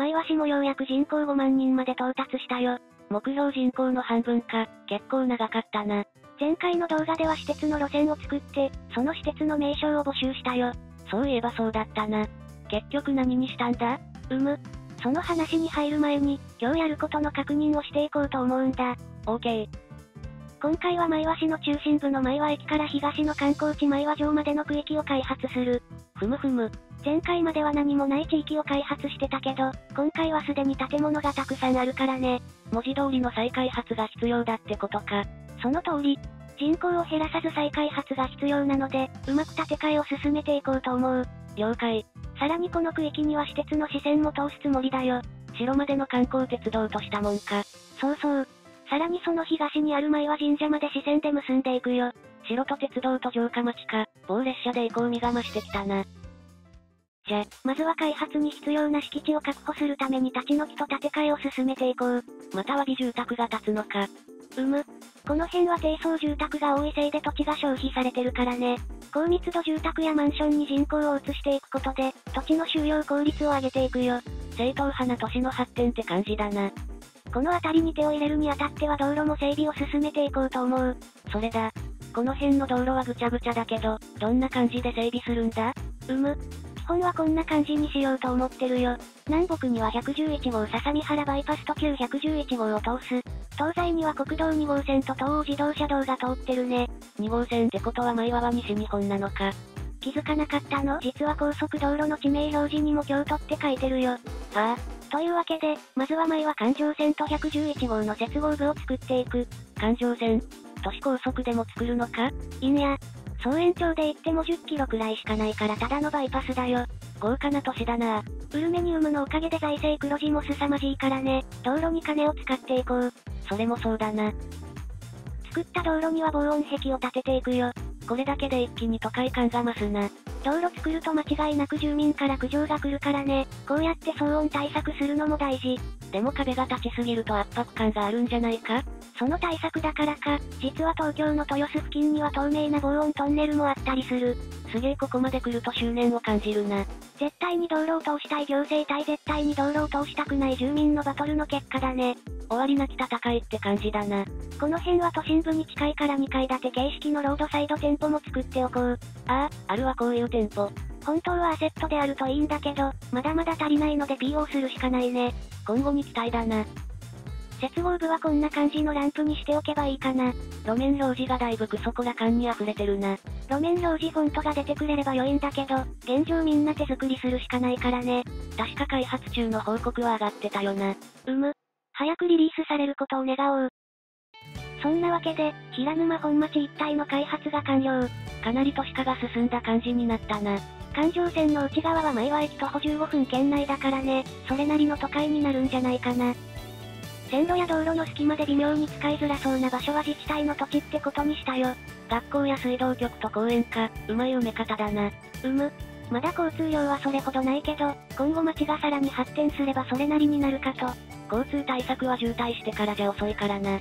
前橋もようやく人口5万人まで到達したよ。目標人口の半分か、結構長かったな。前回の動画では私鉄の路線を作って、その私鉄の名称を募集したよ。そういえばそうだったな。結局何にしたんだ？その話に入る前に、今日やることの確認をしていこうと思うんだ。OK。今回は前橋の中心部の前和駅から東の観光地前和城までの区域を開発する。ふむふむ。前回までは何もない地域を開発してたけど、今回はすでに建物がたくさんあるからね。文字通りの再開発が必要だってことか。その通り。人口を減らさず再開発が必要なので、うまく建て替えを進めていこうと思う。了解。さらにこの区域には私鉄の支線も通すつもりだよ。城までの観光鉄道としたもんか。そうそう。さらにその東にある前和神社まで支線で結んでいくよ。城と鉄道と城下町か、某列車で行こう身が増してきたな。じゃ、まずは開発に必要な敷地を確保するために立ち退きと建て替えを進めていこう。または美住宅が建つのか。この辺は低層住宅が多いせいで土地が消費されてるからね。高密度住宅やマンションに人口を移していくことで、土地の収容効率を上げていくよ。正統派な都市の発展って感じだな。この辺りに手を入れるにあたっては道路も整備を進めていこうと思う。それだ。この辺の道路はぐちゃぐちゃだけど、どんな感じで整備するんだ？基本はこんな感じにしようと思ってるよ。南北には111号相模原バイパスと旧111号を通す。東西には国道2号線と東欧自動車道が通ってるね。2号線ってことは前和は西日本なのか。気づかなかったの？実は高速道路の地名表示にも京都って書いてるよ。というわけで、まずは前和環状線と111号の接合部を作っていく。環状線？都市高速でも作るのか？いや、総延長で言っても10キロくらいしかないからただのバイパスだよ。豪華な都市だな。ウルメニウムのおかげで財政黒字も凄まじいからね。道路に金を使っていこう。それもそうだな。作った道路には防音壁を立てていくよ。これだけで一気に都会感が増すな。道路作ると間違いなく住民から苦情が来るからね。こうやって騒音対策するのも大事。でも壁が立ちすぎると圧迫感があるんじゃないか？その対策だからか、実は東京の豊洲付近には透明な防音トンネルもあったりする。すげえここまで来ると執念を感じるな。絶対に道路を通したい行政対絶対に道路を通したくない住民のバトルの結果だね。終わりなき戦いって感じだな。この辺は都心部に近いから2階建て形式のロードサイド店舗も作っておこう。あるわこういう店舗。本当はアセットであるといいんだけど、まだまだ足りないので PO するしかないね。今後に期待だな。接合部はこんな感じのランプにしておけばいいかな。路面表示がだいぶクソコラ感に溢れてるな。路面表示フォントが出てくれれば良いんだけど、現状みんな手作りするしかないからね。確か開発中の報告は上がってたよな。早くリリースされることを願おう。そんなわけで、平沼本町一帯の開発が完了。かなり都市化が進んだ感じになったな。環状線の内側は前和駅徒歩15分圏内だからね、それなりの都会になるんじゃないかな。線路や道路の隙間で微妙に使いづらそうな場所は自治体の土地ってことにしたよ。学校や水道局と公園か、うまい埋め方だな。まだ交通量はそれほどないけど、今後町がさらに発展すればそれなりになるかと。交通対策は渋滞してからじゃ遅いからな。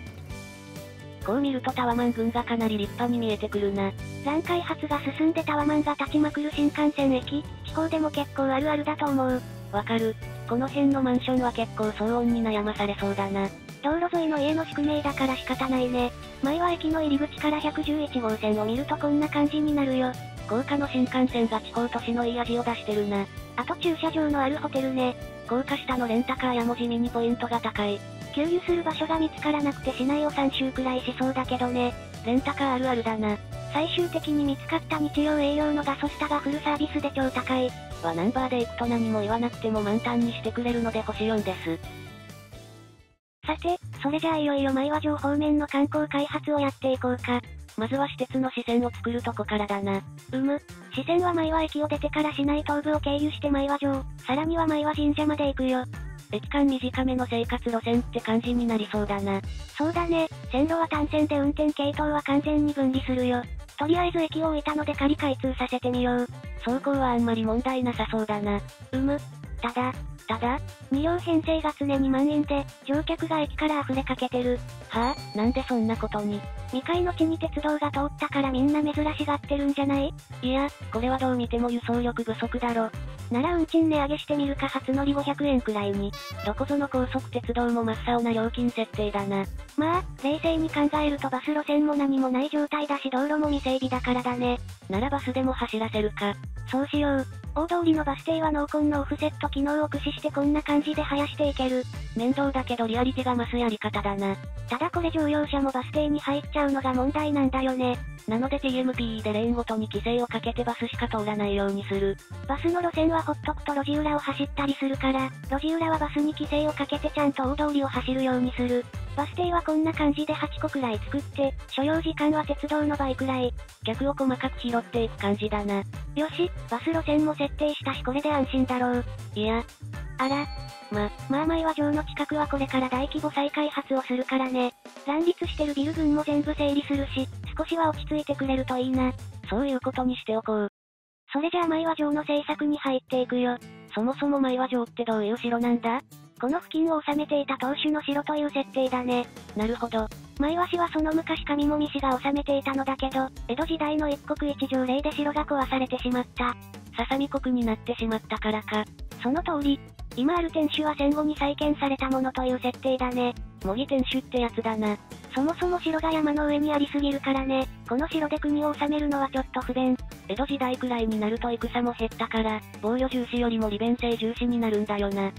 こう見るとタワマン群がかなり立派に見えてくるな。ラン開発が進んでタワマンが立ちまくる新幹線駅、地方でも結構あるあるだと思う。わかる。この辺のマンションは結構騒音に悩まされそうだな。道路沿いの家の宿命だから仕方ないね。前は駅の入り口から111号線を見るとこんな感じになるよ。高架の新幹線が地方都市のいい味を出してるな。あと駐車場のあるホテルね。高架下のレンタカーやも地味にポイントが高い。給油する場所が見つからなくて市内を3周くらいしそうだけどね。レンタカーあるあるだな。最終的に見つかった日曜営業のガソスタがフルサービスで超高い。ナンバーで行くと何も言わなくても満タンにしてくれるので星4です。さて、それじゃあいよいよ前和城方面の観光開発をやっていこうか。まずは私鉄の支線を作るとこからだな。支線は前和駅を出てから市内東部を経由して前和城、さらには前和神社まで行くよ。駅間短めの生活路線って感じになりそうだな。そうだね、線路は単線で運転系統は完全に分離するよ。とりあえず駅を置いたので仮開通させてみよう。走行はあんまり問題なさそうだな。ただ、2両編成が常に満員で、乗客が駅から溢れかけてる。なんでそんなことに。未開の地に鉄道が通ったからみんな珍しがってるんじゃない？いや、これはどう見ても輸送力不足だろ。なら運賃値上げしてみるか初乗り500円くらいに。どこぞの高速鉄道も真っ青な料金設定だな。まあ、冷静に考えるとバス路線も何もない状態だし道路も未整備だからだね。ならバスでも走らせるか。そうしよう。大通りのバス停は濃紺のオフセット機能を駆使してこんな感じで生やしていける。面倒だけどリアリティが増すやり方だな。ただこれ乗用車もバス停に入っちゃうのが問題なんだよね。なので TMPE でレーンごとに規制をかけてバスしか通らないようにする。バスの路線はほっとくと路地裏を走ったりするから、路地裏はバスに規制をかけてちゃんと大通りを走るようにする。バス停はこんな感じで8個くらい作って、所要時間は鉄道の倍くらい。客を細かく拾っていく感じだな。よし、バス路線も設定したしこれで安心だろう。いや。あら。まあ前は城の近くはこれから大規模再開発をするからね。乱立してるビル群も全部整理するし、少しは落ち着いてくれるといいな。そういうことにしておこう。それじゃあ前は城の政策に入っていくよ。そもそも前は城ってどういう城なんだ？この付近を治めていた当主の城という設定だね。なるほど。前は氏はその昔上もみ氏が治めていたのだけど、江戸時代の一国一条例で城が壊されてしまった。ささみ国になってしまったからか。その通り。今ある天守は戦後に再建されたものという設定だね。模擬天守ってやつだな。そもそも城が山の上にありすぎるからね。この城で国を治めるのはちょっと不便。江戸時代くらいになると戦も減ったから、防御重視よりも利便性重視になるんだよな。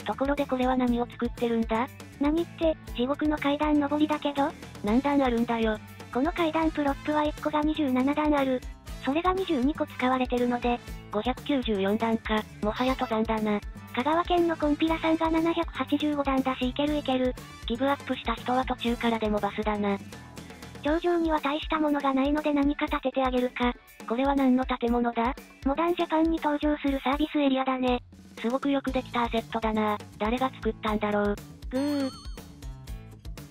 ところでこれは何を作ってるんだ？何って、地獄の階段上りだけど？何段あるんだよ。この階段プロップは1個が27段ある。それが22個使われてるので、594段か、もはや登山だな。香川県のコンピラさんが785段だしいけるいける。ギブアップした人は途中からでもバスだな。頂上には大したものがないので何か建ててあげるか。これは何の建物だ？モダンジャパンに登場するサービスエリアだね。すごくよくできたアセットだな。誰が作ったんだろう。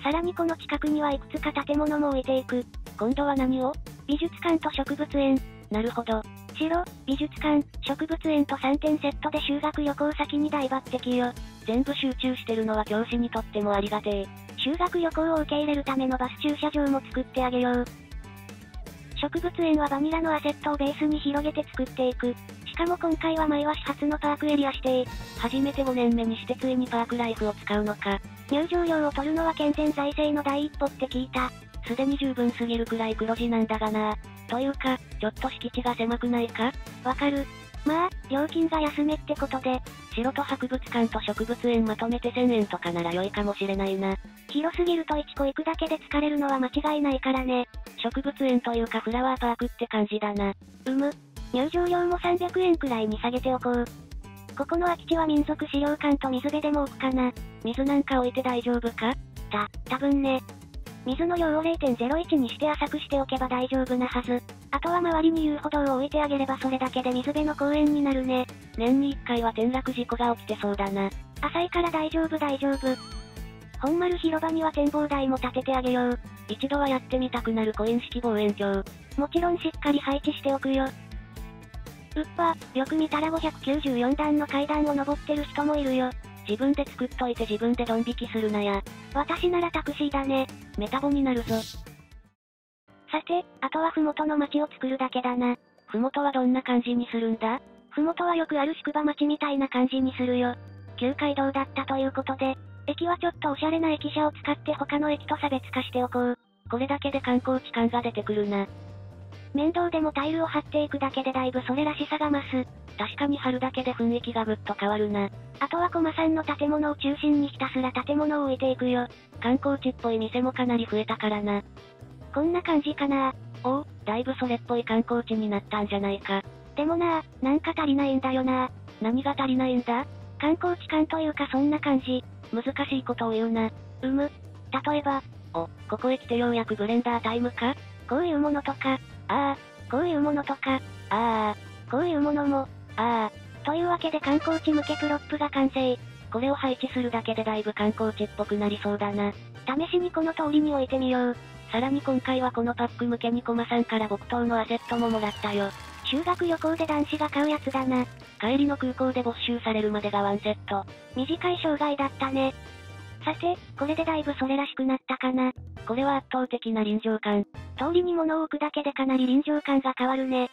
さらにこの近くにはいくつか建物も置いていく。今度は何を？美術館と植物園。なるほど。城、美術館、植物園と3点セットで修学旅行先に大抜擢よ。全部集中してるのは教師にとってもありがてえ。修学旅行を受け入れるためのバス駐車場も作ってあげよう。植物園はバニラのアセットをベースに広げて作っていく。しかも今回は前は始発のパークエリア指定。初めて5年目にしてついにパークライフを使うのか。入場料を取るのは健全財政の第一歩って聞いた。すでに十分すぎるくらい黒字なんだがな。というか、ちょっと敷地が狭くないか？わかる。まあ、料金が安めってことで。城と博物館と植物園まとめて1000円とかなら良いかもしれないな。広すぎると1個行くだけで疲れるのは間違いないからね。植物園というかフラワーパークって感じだな。入場料も300円くらいに下げておこう。ここの空き地は民族資料館と水辺でも置くかな。水なんか置いて大丈夫か？多分ね。水の量を 0.01 にして浅くしておけば大丈夫なはず。あとは周りに遊歩道を置いてあげればそれだけで水辺の公園になるね。年に1回は転落事故が起きてそうだな。浅いから大丈夫。本丸広場には展望台も建ててあげよう。一度はやってみたくなるコイン式望遠鏡。もちろんしっかり配置しておくよ。よく見たら594段の階段を登ってる人もいるよ。自分で作っといて自分でドン引きするなや。私ならタクシーだね。メタボになるぞ。さて、あとはふもとの町を作るだけだな。ふもとはどんな感じにするんだ？ふもとはよくある宿場町みたいな感じにするよ。旧街道だったということで、駅はちょっとおしゃれな駅舎を使って他の駅と差別化しておこう。これだけで観光地感が出てくるな。面倒でもタイルを張っていくだけでだいぶそれらしさが増す。確かに貼るだけで雰囲気がぐっと変わるな。あとはコマさんの建物を中心にひたすら建物を置いていくよ。観光地っぽい店もかなり増えたからな。こんな感じかな。おお、だいぶそれっぽい観光地になったんじゃないか。でもななんか足りないんだよな。何が足りないんだ？観光地感というかそんな感じ。難しいことを言うな。例えば、ここへ来てようやくブレンダータイムか？こういうものとか、こういうものとか、こういうものも、というわけで観光地向けプロップが完成。これを配置するだけでだいぶ観光地っぽくなりそうだな。試しにこの通りに置いてみよう。さらに今回はこのパック向けにコマさんから木刀のアセットももらったよ。修学旅行で男子が買うやつだな。帰りの空港で没収されるまでがワンセット。短い生涯だったね。さて、これでだいぶそれらしくなったかな。これは圧倒的な臨場感。通りに物を置くだけでかなり臨場感が変わるね。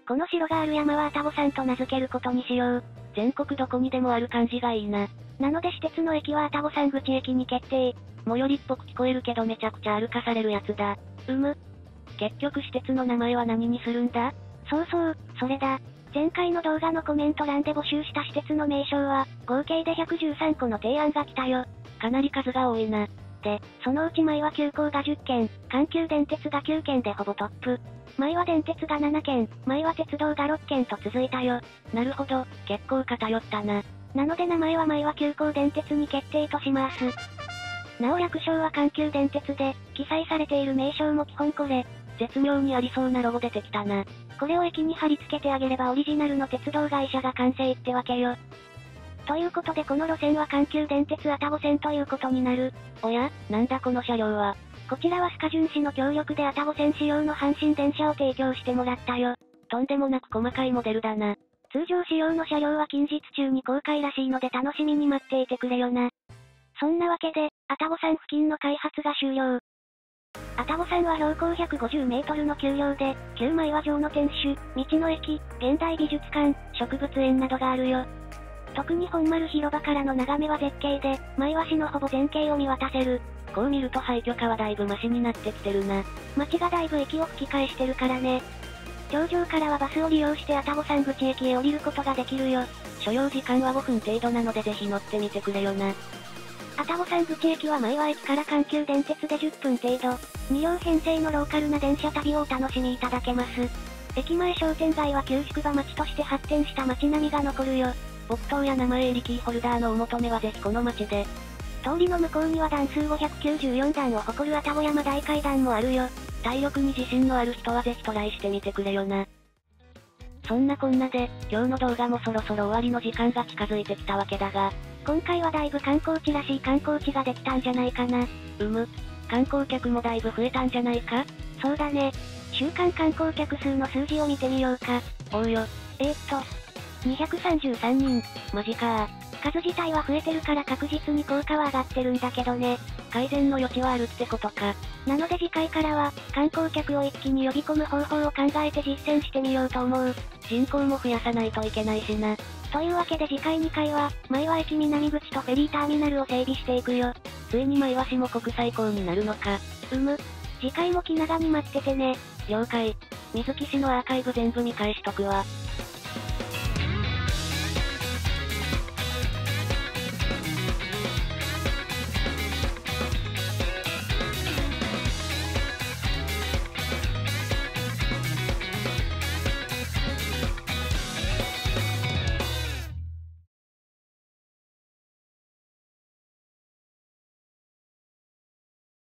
この城がある山は愛宕山と名付けることにしよう。全国どこにでもある感じがいいな。なので私鉄の駅は愛宕山口駅に決定。最寄りっぽく聞こえるけどめちゃくちゃ歩かされるやつだ。結局私鉄の名前は何にするんだ？そうそう、それだ。前回の動画のコメント欄で募集した私鉄の名称は、合計で113個の提案が来たよ。かなり数が多いな。で、そのうち前は急行が10件、阪急電鉄が9件でほぼトップ。前は電鉄が7件、前は鉄道が6件と続いたよ。なるほど、結構偏ったな。なので名前は前は急行電鉄に決定とします。なお略称は阪急電鉄で、記載されている名称も基本これ。絶妙にありそうなロゴ出てきたな。これを駅に貼り付けてあげればオリジナルの鉄道会社が完成ってわけよ。ということでこの路線は阪急電鉄愛宕線ということになる。おや、なんだこの車両は。こちらはスカジュン市の協力で愛宕線仕様の阪神電車を提供してもらったよ。とんでもなく細かいモデルだな。通常仕様の車両は近日中に公開らしいので楽しみに待っていてくれよな。そんなわけで、愛宕山付近の開発が終了。愛宕山は標高150メートルの丘陵で、旧前は城の天守、道の駅、現代美術館、植物園などがあるよ。特に本丸広場からの眺めは絶景で、前橋のほぼ全景を見渡せる。こう見ると廃墟化はだいぶマシになってきてるな。街がだいぶ駅を吹き返してるからね。頂上からはバスを利用して愛宕山口駅へ降りることができるよ。所要時間は5分程度なのでぜひ乗ってみてくれよな。愛宕山口駅は前は駅から阪急電鉄で10分程度、2両編成のローカルな電車旅をお楽しみいただけます。駅前商店街は旧宿場町として発展した街並みが残るよ。木刀や名前入りキーホルダーのお求めはぜひこの街で。通りの向こうには段数594段を誇る愛宕山大階段もあるよ。体力に自信のある人はぜひトライしてみてくれよな。そんなこんなで、今日の動画もそろそろ終わりの時間が近づいてきたわけだが、今回はだいぶ観光地らしい観光地ができたんじゃないかな。観光客もだいぶ増えたんじゃないか？そうだね。週間観光客数の数字を見てみようか。おうよ。233人。マジか数自体は増えてるから確実に効果は上がってるんだけどね。改善の余地はあるってことか。なので次回からは、観光客を一気に呼び込む方法を考えて実践してみようと思う。人口も増やさないといけないしな。というわけで次回2回は、前和駅南口とフェリーターミナルを整備していくよ。ついに前橋も国際港になるのか。次回も気長に待っててね。了解。水木氏のアーカイブ全部見返しとくわ。